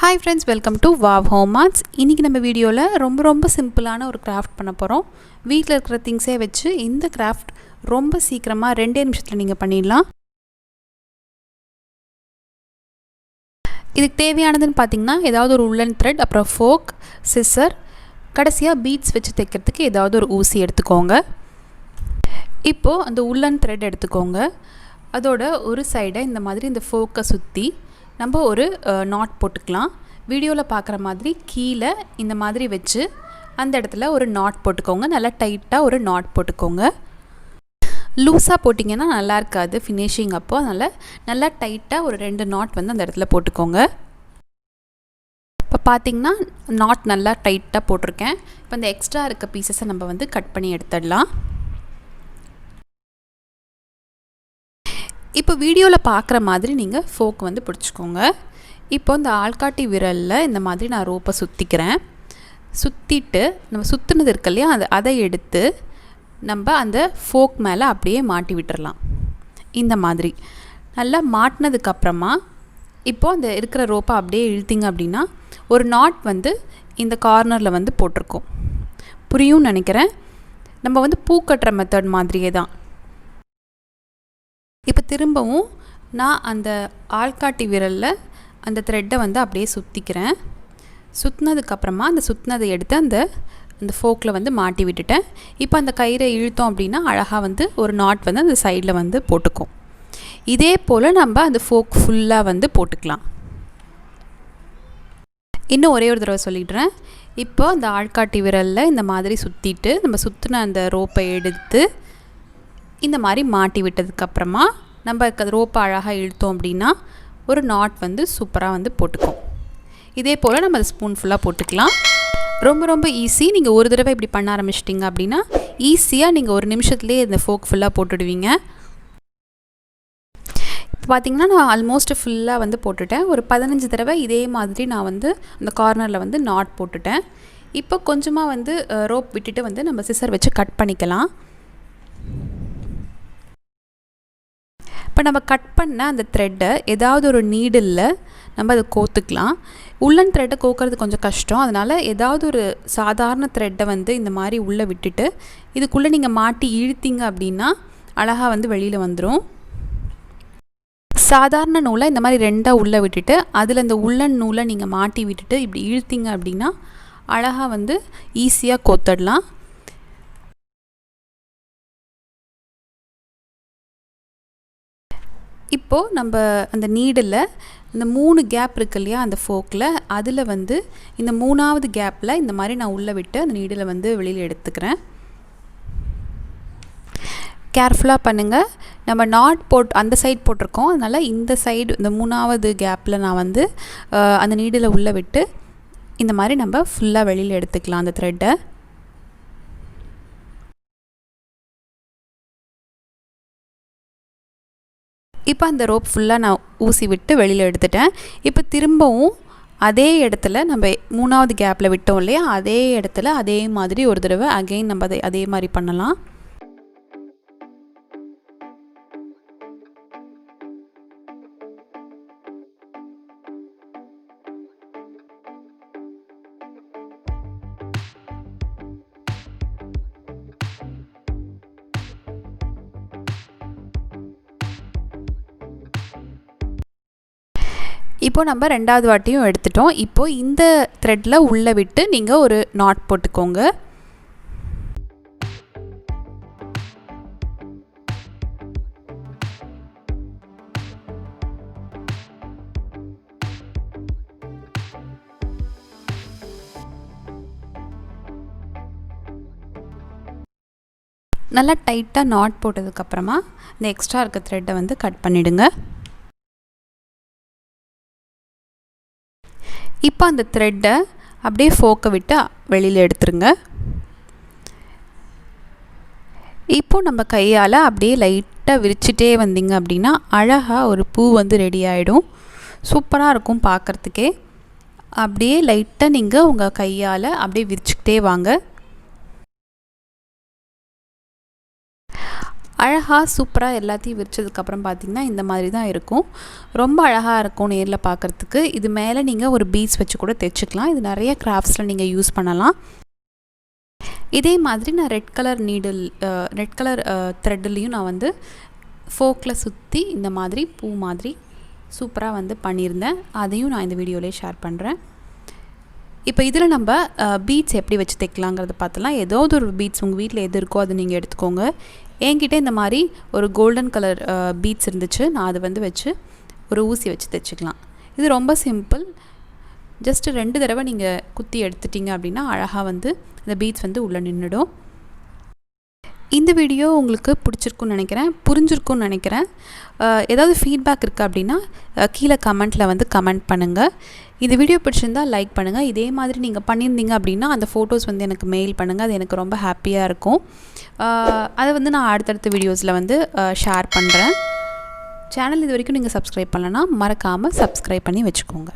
Hi friends, welcome to Wow Home Arts. இன்னைக்கு நம்ம வீடியோல ரொம்ப சிம்பிளான ஒரு கிராஃப்ட் பண்ண போறோம். வீட்ல இருக்கிற திங்ஸே வச்சு இந்த கிராஃப்ட் ரொம்ப சீக்கிரமா 2 நிமிஷத்துல நீங்க பண்ணிடலாம். இதுக்கு தேவையானதுன்னு பாத்தீங்கன்னா ஏதாவது ஒரு woolen thread, அப்புறம் fork, scissor, கடைசியா beads வச்சு தைக்கிறதுக்கு ஏதாவது ஒரு ஊசி எடுத்துக்கோங்க. இப்போ அந்த woolen thread எடுத்துக்கோங்க. அதோட ஒரு சைடை இந்த மாதிரி இந்த fork-ஐ சுத்தி நம்ம ஒரு knot போட்டுக்கலாம். வீடியோல பார்க்குற மாதிரி கீழே இந்த மாதிரி வச்சு அந்த இடத்துல ஒரு knot போட்டுக்கோங்க. நல்லா டைட்டா ஒரு knot போட்டுக்கோங்க. லூஸா போட்டிங்கன்னா நல்லா இருக்காது ஃபினிஷிங் அப்போ. அதனால நல்லா டைட்டா ஒரு 2 knot வந்து அந்த இடத்துல போட்டுக்கோங்க. இப்போ பார்த்தீங்கன்னா knot நல்லா டைட்டா போட்டிருக்கேன். இப்போ இந்த எக்ஸ்ட்ரா இருக்க பீசஸை நம்ம வந்து கட் பண்ணி எடுத்துடலாம். இப்போ வீடியோல பார்க்குற மாதிரி நீங்க ஃபோக் வந்து பிடிச்சுக்கோங்க. இப்போ இந்த ஆள்காட்டி விரல்ல இந்த மாதிரி நான் ரோப்பை சுத்திக்கிறேன். சுத்திட்டு நம்ம சுத்துனது இருக்கு இல்லையா, அதை எடுத்து நம்ம அந்த ஃபோக் மேலே அப்படியே மாட்டி விட்டுறலாம். இந்த மாதிரி நல்லா மாட்டினதுக்கு அப்புறமா இப்போ அந்த இருக்கிற ரோப்பை அப்படியே இழுத்தீங்க அப்படின்னா ஒரு நாட் வந்து இந்த கார்னரில் வந்து போட்டிருக்கோம். புரியும்னு நினைக்கிறேன். நம்ம வந்து பூ கட்டுற மெத்தட் மாதிரியே தான். இப்போ திரும்பவும் நான் அந்த ஆள்காட்டி விரலில் அந்த த்ரெட்டை வந்து அப்படியே சுற்றிக்கிறேன். சுற்றினதுக்கப்புறமா அந்த சுற்றினதை எடுத்து அந்த ஃபோக்கில் வந்து மாட்டி விட்டுட்டேன். இப்போ அந்த கயிறை இழுத்தோம் அப்படின்னா அழகாக வந்து ஒரு நாட் வந்து அந்த சைடில் வந்து போட்டுக்கும். இதே போல் நம்ம அந்த ஃபோக் ஃபுல்லாக வந்து போட்டுக்கலாம். இன்னும் ஒரே ஒரு தடவை சொல்லிடுறேன். இப்போ அந்த ஆள்காட்டி விரலில் இந்த மாதிரி சுற்றிட்டு நம்ம சுற்றின அந்த ரோப்பை எடுத்து இந்த மாதிரி மாட்டி விட்டதுக்கப்புறமா நம்ம ரோப்பை அழகாக இழுத்தோம் அப்படின்னா ஒரு நாட் வந்து சூப்பராக வந்து போட்டுக்கும். இதே போல் நம்ம அதை ஸ்பூன் ஃபுல்லாக போட்டுக்கலாம். ரொம்ப ஈஸி. நீங்கள் ஒரு தடவை இப்படி பண்ண ஆரம்பிச்சிட்டிங்க அப்படின்னா ஈஸியாக நீங்கள் ஒரு நிமிஷத்துலேயே இந்த ஃபோக் ஃபுல்லாக போட்டுடுவீங்க. இப்போ பார்த்திங்கன்னா நான் ஆல்மோஸ்ட் ஃபுல்லாக வந்து போட்டுட்டேன். ஒரு 15 தடவை இதே மாதிரி நான் வந்து அந்த கார்னரில் வந்து நாட் போட்டுட்டேன். இப்போ கொஞ்சமாக வந்து ரோப் விட்டுட்டு வந்து நம்ம சிசர் வச்சு கட் பண்ணிக்கலாம். இப்போ நம்ம கட் பண்ண அந்த த்ரெட்டை ஏதாவது ஒரு நீடில் நம்ம அதை கோத்துக்கலாம். உள்ளன் த்ரெட்டை கோக்கிறது கொஞ்சம் கஷ்டம். அதனால் ஏதாவது ஒரு சாதாரண த்ரெட்டை வந்து இந்த மாதிரி உள்ளே விட்டுட்டு இதுக்குள்ளே நீங்கள் மாட்டி இழுத்தீங்க அப்படின்னா அழகாக வந்து வெளியில் வந்துடும். சாதாரண நூலை இந்த மாதிரி 2ஆக உள்ளே விட்டுட்டு அதில் இந்த உள்ளன் நூலை நீங்கள் மாட்டி விட்டுட்டு இப்படி இழுத்தீங்க அப்படின்னா அழகாக வந்து ஈஸியாக கோத்துடலாம். இப்போது நம்ம அந்த நீடில் இந்த 3 கேப் இருக்கு இல்லையா அந்த ஃபோக்கில், அதில் வந்து இந்த 3ஆவது கேப்பில் இந்த மாதிரி நான் உள்ளே விட்டு அந்த நீடில் வந்து வெளியில் எடுத்துக்கிறேன். கேர்ஃபுல்லாக பண்ணுங்கள். நம்ம நாட் அந்த சைட் போட்டிருக்கோம். அதனால் இந்த சைடு இந்த 3ஆவது கேப்பில் நான் வந்து அந்த நீடில் உள்ளே விட்டு இந்த மாதிரி நம்ம ஃபுல்லாக வெளியில் எடுத்துக்கலாம் அந்த த்ரெட்டை. இப்போ அந்த ரோப் ஃபுல்லாக நான் ஊசி விட்டு வெளியில் எடுத்துட்டேன். இப்போ திரும்பவும் அதே இடத்துல நம்ம 3ஆவது கேப்பில் விட்டோம் இல்லையா, அதே இடத்துல அதே மாதிரி ஒரு தடவை அகெயின் நம்ம அதே மாதிரி பண்ணலாம். இப்போ நம்ம 2வது வாட்டியும் எடுத்துட்டோம். இப்போ இந்த த்ரெட்டில் உள்ளே விட்டு நீங்கள் ஒரு நாட் போட்டுக்கோங்க. நல்லா டைட்டாக நாட் போட்டதுக்கப்புறமா இந்த எக்ஸ்ட்ரா இருக்க த்ரெட்டை வந்து கட் பண்ணிவிடுங்க. இப்போ அந்த த்ரெட்டை அப்படியே ஃபோக்கை விட்டு வெளியில் எடுத்துருங்க. இப்போ நம்ம கையால் அப்படியே லைட்டாக விரிச்சிட்டே வந்தீங்க அப்படின்னா அழகாக ஒரு பூ வந்து ரெடி ஆகிடும். சூப்பராக இருக்கும் பார்க்குறதுக்கே. அப்படியே லைட்டாக நீங்கள் உங்கள் கையால் அப்படியே விரிச்சுக்கிட்டே வாங்க. அழகாக சூப்பராக எல்லாத்தையும் விரிச்சதுக்கப்புறம் பார்த்திங்கன்னா இந்த மாதிரி தான் இருக்கும். ரொம்ப அழகாக இருக்கும் நேரில் பார்க்குறதுக்கு. இது மேலே நீங்கள் ஒரு பீட்ஸ் வச்சு கூட தைச்சிக்கலாம். இது நிறைய கிராஃப்ட்ஸில் நீங்கள் யூஸ் பண்ணலாம். இதே மாதிரி நான் ரெட் கலர் த்ரெட்லேயும் நான் வந்து ஃபோக்கில் சுற்றி இந்த மாதிரி பூ மாதிரி சூப்பராக வந்து பண்ணியிருந்தேன். அதையும் நான் இந்த வீடியோலேயே ஷேர் பண்ணுறேன். இப்போ இதில் நம்ம பீட்ஸ் எப்படி வச்சு தைக்கலாங்கிறத பார்த்துலாம். ஏதாவது ஒரு பீட்ஸ் உங்கள் வீட்டில் எது இருக்கோ அது நீங்கள் எடுத்துக்கோங்க. என்கிட்ட இந்த மாதிரி ஒரு கோல்டன் கலர் பீட்ஸ் இருந்துச்சு. நான் அதை வந்து வச்சு ஒரு ஊசி வச்சு தைச்சிக்கலாம். இது ரொம்ப சிம்பிள். ஜஸ்ட்டு 2 தடவை நீங்கள் குத்தி எடுத்துட்டிங்க அப்படின்னா அழகாக வந்து இந்த பீட்ஸ் வந்து உள்ளே நின்றுடும். இந்த வீடியோ உங்களுக்கு பிடிச்சிருக்குன்னு நினைக்கிறேன், புரிஞ்சிருக்குன்னு நினைக்கிறேன். ஏதாவது ஃபீட்பேக் இருக்குது அப்படின்னா கீழே கமெண்ட்டில் வந்து கமெண்ட் பண்ணுங்கள். இந்த வீடியோ பிடிச்சிருந்தால் லைக் பண்ணுங்கள். இதே மாதிரி நீங்கள் பண்ணியிருந்தீங்க அப்படின்னா அந்த ஃபோட்டோஸ் வந்து எனக்கு மெயில் பண்ணுங்கள். அது எனக்கு ரொம்ப ஹாப்பியாக இருக்கும். அதை வந்து நான் அடுத்தடுத்த வீடியோஸில் வந்து ஷேர் பண்ணுறேன். சேனல் இது வரைக்கும் நீங்கள் சப்ஸ்கிரைப் பண்ணலன்னா மறக்காமல் சப்ஸ்கிரைப் பண்ணி வச்சுக்கோங்க.